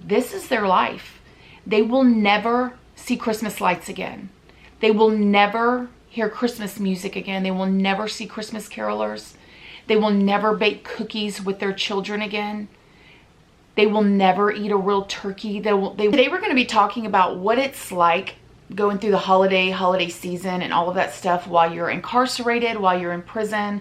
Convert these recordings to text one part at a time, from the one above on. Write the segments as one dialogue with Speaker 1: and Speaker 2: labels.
Speaker 1: this is their life. They will never see Christmas lights again. They will never hear Christmas music again. They will never see Christmas carolers. They will never bake cookies with their children again. They will never eat a real turkey. Today we're going to be talking about what it's like going through the holiday season and all of that stuff while you're incarcerated, while you're in prison.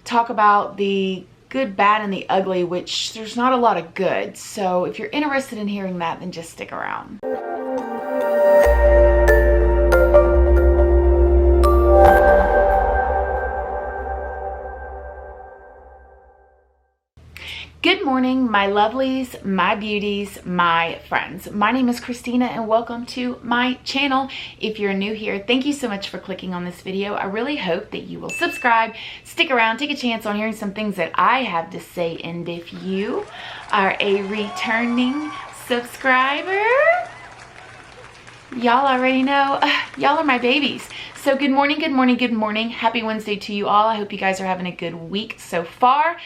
Speaker 1: Talk about the good, bad, and the ugly, which there's not a lot of good. So if you're interested in hearing that, then just stick around. Good morning, my lovelies, my beauties, my friends. My name is Christina and welcome to my channel. If you're new here, thank you so much for clicking on this video. I really hope that you will subscribe, stick around, take a chance on hearing some things that I have to say. And if you are a returning subscriber, y'all already know, y'all are my babies. So good morning, good morning, good morning. Happy Wednesday to you all. I hope you guys are having a good week so far.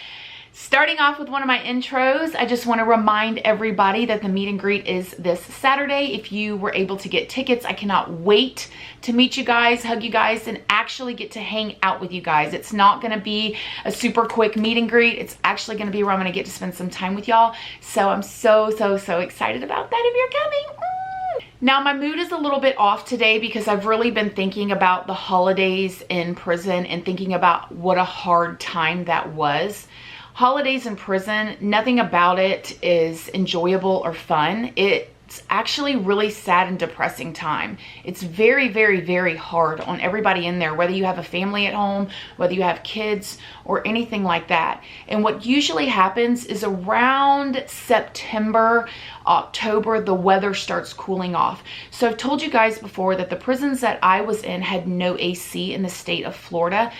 Speaker 1: Starting off with one of my intros, I just want to remind everybody that the meet and greet is this Saturday. If you were able to get tickets, I cannot wait to meet you guys, hug you guys, and actually get to hang out with you guys. It's not going to be a super quick meet and greet. It's actually going to be where I'm going to get to spend some time with y'all. So I'm so excited about that if you're coming. Now, my mood is a little bit off today because I've really been thinking about the holidays in prison and thinking about what a hard time that was. Holidays in prison, nothing about it is enjoyable or fun. It's actually really sad and depressing time. It's very hard on everybody in there, whether you have a family at home, whether you have kids or anything like that. And what usually happens is around September, October, the weather starts cooling off. So I've told you guys before that the prisons that I was in had no AC in the state of Florida.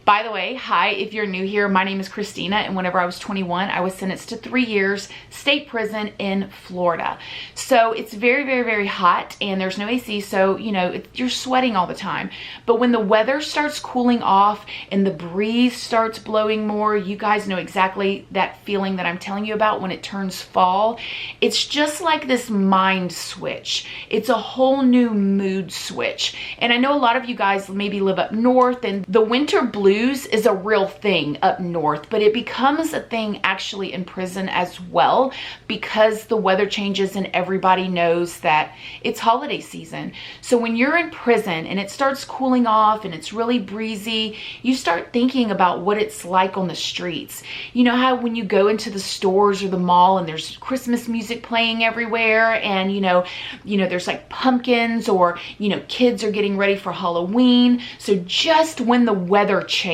Speaker 1: By the way, hi, if you're new here, my name is Christina, and whenever I was 21, I was sentenced to 3 years state prison in Florida. So it's very hot, and there's no AC, so, you know, you're sweating all the time. But when the weather starts cooling off and the breeze starts blowing more, you guys know exactly that feeling that I'm telling you about when it turns fall. It's just like this mind switch. It's a whole new mood switch. And I know a lot of you guys maybe live up north, and the winter blues is a real thing up north, but it becomes a thing actually in prison as well because the weather changes and everybody knows that it's holiday season. So when you're in prison and it starts cooling off and it's really breezy, you start thinking about what it's like on the streets. You know how when you go into the stores or the mall and there's Christmas music playing everywhere, and you know there's like pumpkins, or kids are getting ready for Halloween. So just when the weather changes,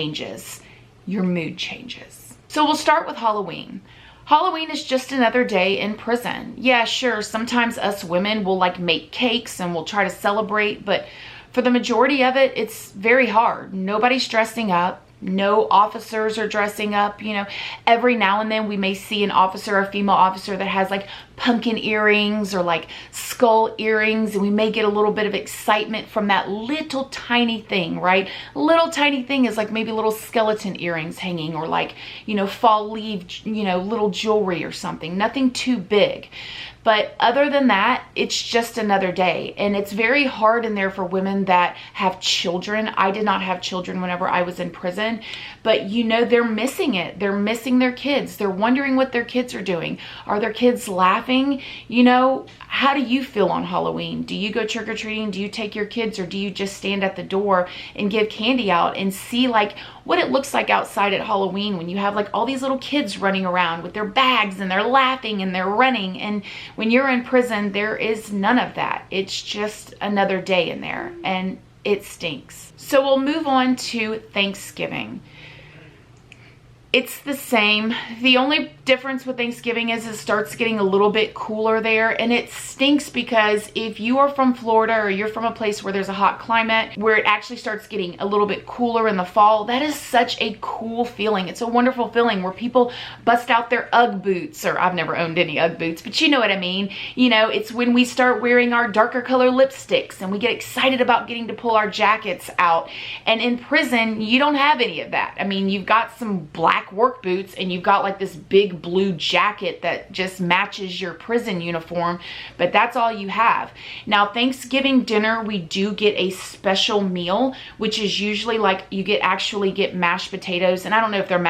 Speaker 1: your mood changes. So we'll start with Halloween. Halloween is just another day in prison. Yeah, sure, sometimes us women will like make cakes and we'll try to celebrate, but for the majority of it, it's very hard. Nobody's dressing up. No officers are dressing up. Every now and then we may see an officer, a female officer, that has like pumpkin earrings or like skull earrings, and we may get a little bit of excitement from that little tiny thing, right? Little tiny thing is like maybe little skeleton earrings hanging, or like, fall leaf, little jewelry or something. Nothing too big. But other than that, it's just another day. And it's very hard in there for women that have children. I did not have children whenever I was in prison, but they're missing it. They're missing their kids. They're wondering what their kids are doing. Are their kids laughing? How do you feel on Halloween? Do you go trick-or-treating? Do you take your kids, or do you just stand at the door and give candy out and see like what it looks like outside at Halloween when you have like all these little kids running around with their bags and they're laughing and they're running? And when you're in prison, there is none of that. It's just another day in there, and it stinks. So we'll move on to Thanksgiving. It's the same. The only difference with Thanksgiving is it starts getting a little bit cooler there, and it stinks because if you are from Florida or you're from a place where there's a hot climate where it actually starts getting a little bit cooler in the fall, that is such a cool feeling. It's a wonderful feeling where people bust out their Ugg boots, or I've never owned any Ugg boots, but you know what I mean. It's when we start wearing our darker color lipsticks and we get excited about getting to pull our jackets out. And in prison, you don't have any of that. I mean, you've got some black black work boots and you've got like this big blue jacket that just matches your prison uniform, but that's all you have. Now, Thanksgiving dinner, we do get a special meal, which is usually like you actually get mashed potatoes, and I don't know if they're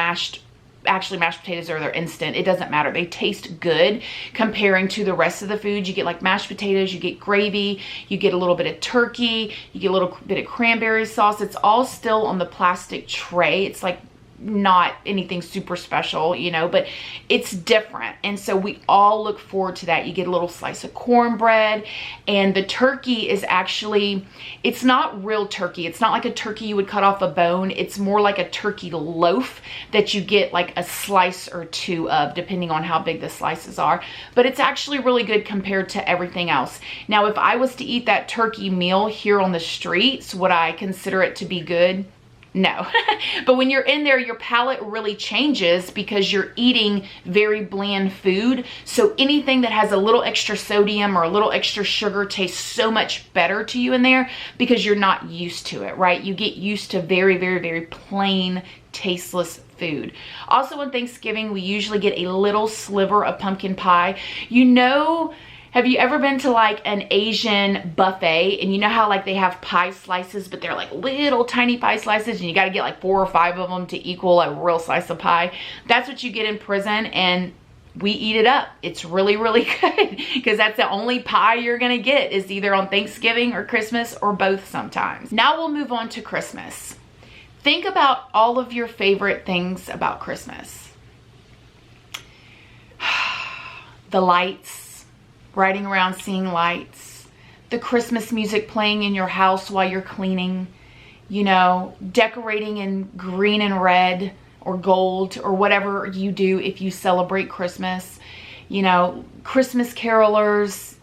Speaker 1: actually mashed potatoes or they're instant. It doesn't matter. They taste good comparing to the rest of the food. You get like mashed potatoes, you get gravy, you get a little bit of turkey, you get a little bit of cranberry sauce. It's all still on the plastic tray. It's like not anything super special, you know, but it's different. And so we all look forward to that. You get a little slice of cornbread, and the turkey is actually, it's not real turkey. It's not like a turkey you would cut off a bone. It's more like a turkey loaf that you get like a slice or two of, depending on how big the slices are. But it's actually really good compared to everything else. Now, if I was to eat that turkey meal here on the streets, would I consider it to be good? No. But when you're in there, your palate really changes because you're eating very bland food. So anything that has a little extra sodium or a little extra sugar tastes so much better to you in there because you're not used to it, right? You get used to very, very, very plain, tasteless food. Also on Thanksgiving, we usually get a little sliver of pumpkin pie. You know, have you ever been to like an Asian buffet, and you know how like they have pie slices, but they're like little tiny pie slices, and you got to get like 4 or 5 of them to equal a real slice of pie? That's what you get in prison, and we eat it up. It's really, really good because that's the only pie you're going to get is either on Thanksgiving or Christmas or both sometimes. Now we'll move on to Christmas. Think about all of your favorite things about Christmas. The lights, riding around seeing lights, the Christmas music playing in your house while you're cleaning, you know, decorating in green and red or gold or whatever you do if you celebrate Christmas, you know, Christmas carolers,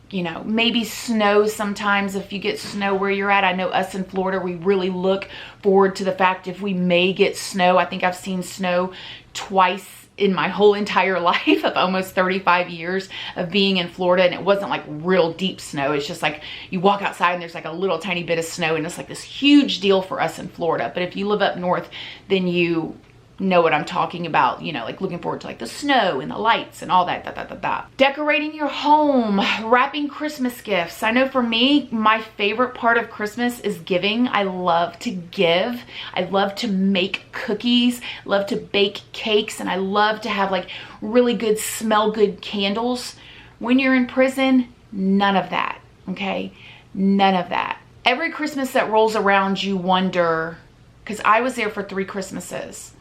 Speaker 1: you know, maybe snow sometimes if you get snow where you're at. I know us in Florida, we really look forward to the fact if we may get snow. I think I've seen snow twice in my whole entire life of almost 35 years of being in Florida, and it wasn't like real deep snow. It's just like you walk outside and there's like a little tiny bit of snow, and it's like this huge deal for us in Florida. But if you live up north, then you know what I'm talking about, you know, like looking forward to like the snow and the lights and all that, Decorating your home, wrapping Christmas gifts. I know for me, my favorite part of Christmas is giving. I love to give. I love to make cookies, love to bake cakes, and I love to have like really good, smell good candles. When you're in prison, none of that, okay? None of that. Every Christmas that rolls around, you wonder, because I was there for 3 Christmases.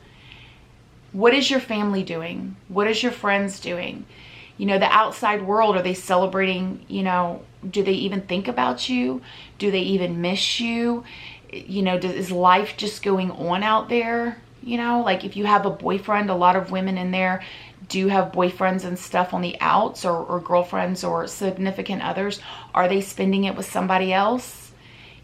Speaker 1: What is your family doing? What is your friends doing? You know, the outside world, are they celebrating, you know, do they even think about you? Do they even miss you? You know, is life just going on out there? You know, like if you have a boyfriend, a lot of women in there do have boyfriends and stuff on the outs, or girlfriends or significant others. Are they spending it with somebody else?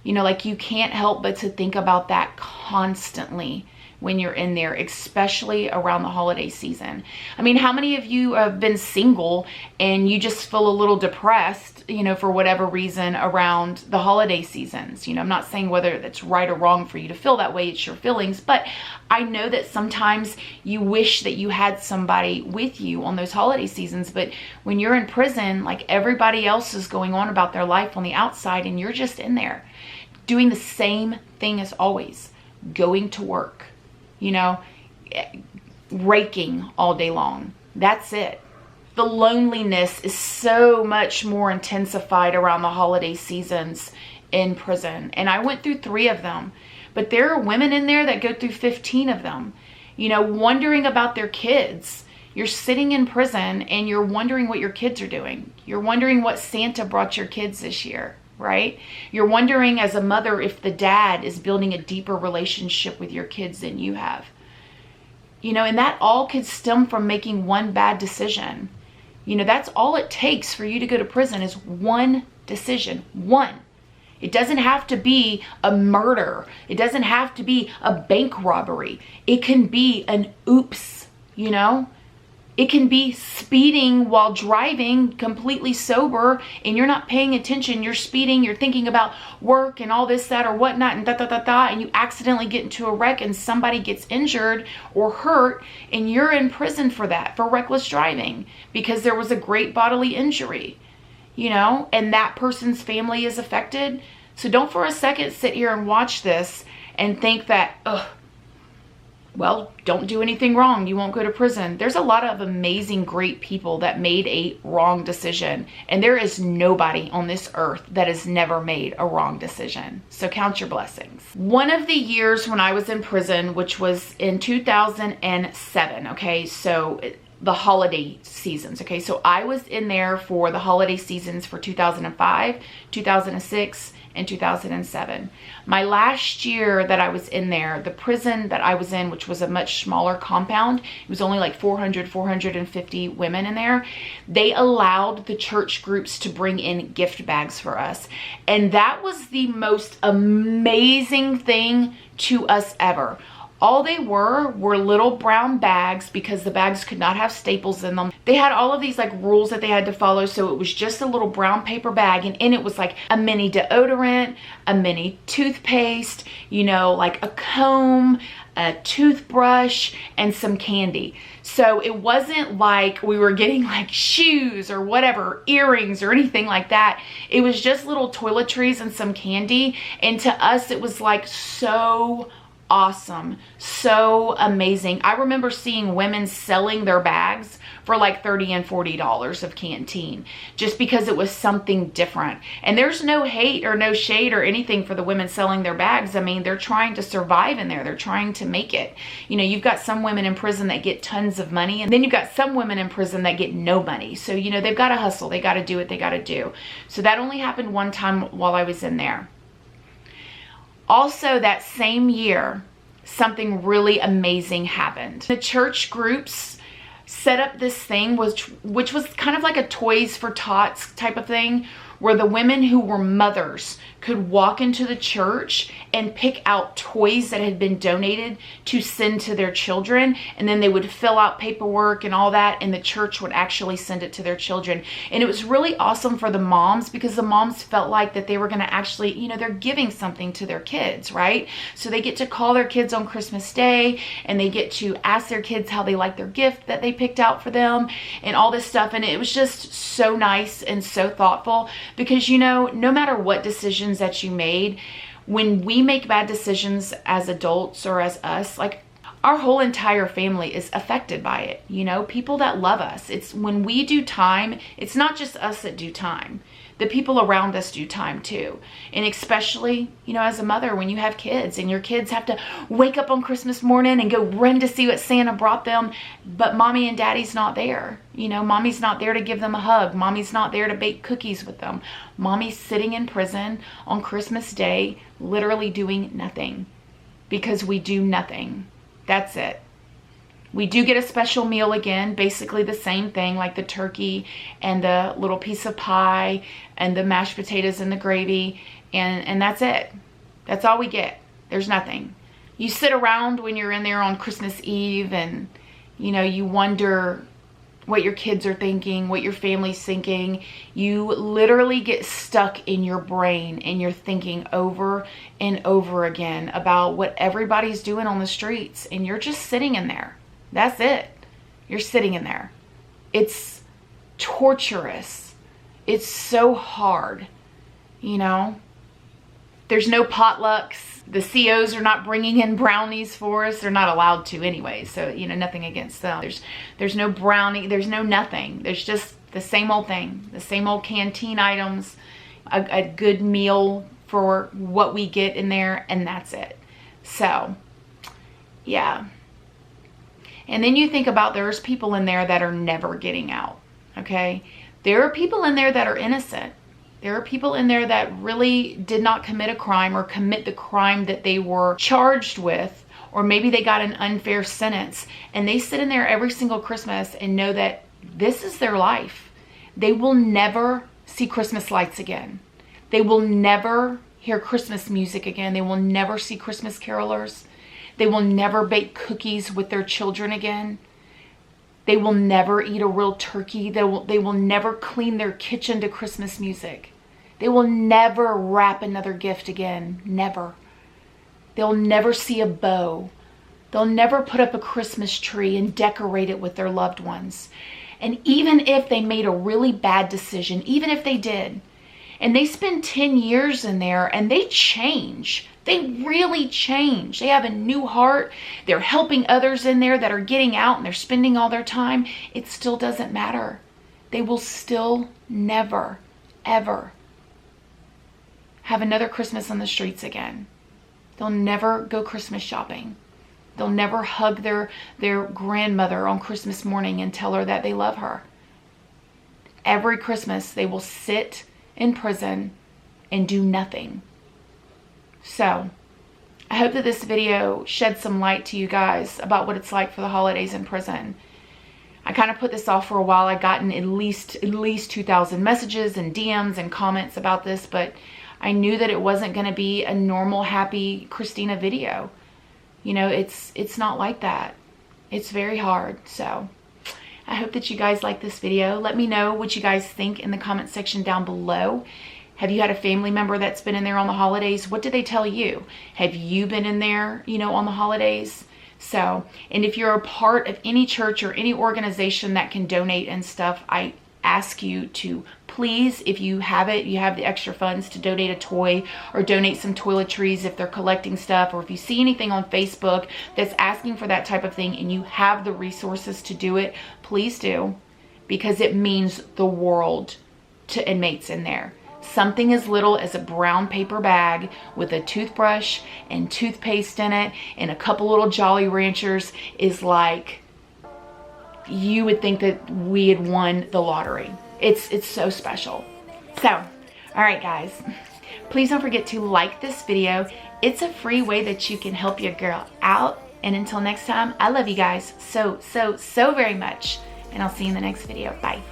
Speaker 1: You know, like you can't help but to think about that constantly when you're in there, especially around the holiday season. I mean, how many of you have been single and you just feel a little depressed, you know, for whatever reason around the holiday seasons? You know, I'm not saying whether that's right or wrong for you to feel that way, it's your feelings, but I know that sometimes you wish that you had somebody with you on those holiday seasons, but when you're in prison, like everybody else is going on about their life on the outside, and you're just in there doing the same thing as always, going to work, you know, raking all day long. That's it. The loneliness is so much more intensified around the holiday seasons in prison. And I went through 3 of them, but there are women in there that go through 15 of them, you know, wondering about their kids. You're sitting in prison and you're wondering what your kids are doing. You're wondering what Santa brought your kids this year, right? You're wondering as a mother if the dad is building a deeper relationship with your kids than you have. You know, and that all could stem from making one bad decision. You know, that's all it takes for you to go to prison is one decision. One. It doesn't have to be a murder. It doesn't have to be a bank robbery. It can be an oops, you know? It can be speeding while driving completely sober and you're not paying attention. You're speeding, you're thinking about work and all this, that, or whatnot, and and you accidentally get into a wreck and somebody gets injured or hurt, and you're in prison for that, for reckless driving, because there was a great bodily injury, you know, and that person's family is affected. So don't for a second sit here and watch this and think that, ugh, well, don't do anything wrong, you won't go to prison. There's a lot of amazing, great people that made a wrong decision. And there is nobody on this earth that has never made a wrong decision. So count your blessings. One of the years when I was in prison, which was in 2007, okay, so the holiday seasons, okay, so I was in there for the holiday seasons for 2005, 2006, and 2007. My last year that I was in there, the prison that I was in, which was a much smaller compound, it was only like 450 women in there, they allowed the church groups to bring in gift bags for us. And that was the most amazing thing to us ever. All they were little brown bags, because the bags could not have staples in them. They had all of these like rules that they had to follow. So it was just a little brown paper bag, and in it was like a mini deodorant, a mini toothpaste, you know, like a comb, a toothbrush, and some candy. So it wasn't like we were getting like shoes or whatever, earrings or anything like that. It was just little toiletries and some candy. And to us, it was like so awesome, so amazing. I remember seeing women selling their bags for like $30 and $40 of Canteen, just because it was something different. And there's no hate or no shade or anything for the women selling their bags. I mean, they're trying to survive in there. They're trying to make it. You know, you've got some women in prison that get tons of money, and then you've got some women in prison that get no money. So, you know, they've got to hustle. They got to do what they got to do. So that only happened one time while I was in there. Also, that same year, something really amazing happened. The church groups set up this thing, which was kind of like a Toys for Tots type of thing, where the women who were mothers could walk into the church and pick out toys that had been donated to send to their children, and then they would fill out paperwork and all that, and the church would actually send it to their children. And it was really awesome for the moms, because the moms felt like that they were going to actually, you know, they're giving something to their kids, right? So they get to call their kids on Christmas Day, and they get to ask their kids how they like their gift that they picked out for them and all this stuff. And it was just so nice and so thoughtful, because, you know, no matter what decisions that you made, when we make bad decisions as adults or as us, like our whole entire family is affected by it. You know, people that love us, it's when we do time, it's not just us that do time. The people around us do time too. And especially, you know, as a mother, when you have kids and your kids have to wake up on Christmas morning and go run to see what Santa brought them, but mommy and daddy's not there. You know, mommy's not there to give them a hug. Mommy's not there to bake cookies with them. Mommy's sitting in prison on Christmas Day, literally doing nothing, because we do nothing. That's it. We do get a special meal again, basically the same thing, like the turkey and the little piece of pie and the mashed potatoes and the gravy, and that's it. That's all we get. There's nothing. You sit around when you're in there on Christmas Eve, and, you know, you wonder what your kids are thinking, what your family's thinking. You literally get stuck in your brain, and you're thinking over and over again about what everybody's doing on the streets, and you're just sitting in there. That's it. You're sitting in there. It's torturous. It's so hard, you know. There's no potlucks. The COs are not bringing in brownies for us. They're not allowed to anyway. So, you know, nothing against them. There's no brownie. There's no nothing. There's just the same old thing. The same old canteen items. A good meal for what we get in there. And that's it. So, yeah. And then you think about, there's people in there that are never getting out, okay? There are people in there that are innocent. There are people in there that really did not commit a crime or commit the crime that they were charged with, or maybe they got an unfair sentence, and they sit in there every single Christmas and know that this is their life. They will never see Christmas lights again. They will never hear Christmas music again. They will never see Christmas carolers. They will never bake cookies with their children again. They will never eat a real turkey. They will never clean their kitchen to Christmas music. They will never wrap another gift again. Never. They'll never see a bow. They'll never put up a Christmas tree and decorate it with their loved ones. And even if they made a really bad decision, even if they did, and they spend 10 years in there and they change, they really change. They have a new heart. They're helping others in there that are getting out and they're spending all their time. It still doesn't matter. They will still never, ever have another Christmas on the streets again. They'll never go Christmas shopping. They'll never hug their grandmother on Christmas morning and tell her that they love her. Every Christmas, they will sit in prison and do nothing. So, I hope that this video sheds some light to you guys about what it's like for the holidays in prison. I kind of put this off for a while. I gotten at least 2,000 messages and DMs and comments about this, but I knew that it wasn't going to be a normal, happy Christina video. You know, it's not like that. It's very hard. So I hope that you guys like this video. Let me know what you guys think in the comment section down below. Have you had a family member that's been in there on the holidays? What did they tell you? Have you been in there, you know, on the holidays? So, and if you're a part of any church or any organization that can donate and stuff, I ask you to please, if you have it, you have the extra funds to donate a toy or donate some toiletries if they're collecting stuff, or if you see anything on Facebook that's asking for that type of thing and you have the resources to do it, please do, because it means the world to inmates in there. Something as little as a brown paper bag with a toothbrush and toothpaste in it and a couple little Jolly Ranchers is like, you would think that we had won the lottery. It's so special. So, all right guys, please don't forget to like this video. It's a free way that you can help your girl out. And until next time, I love you guys so very much. And I'll see you in the next video. Bye.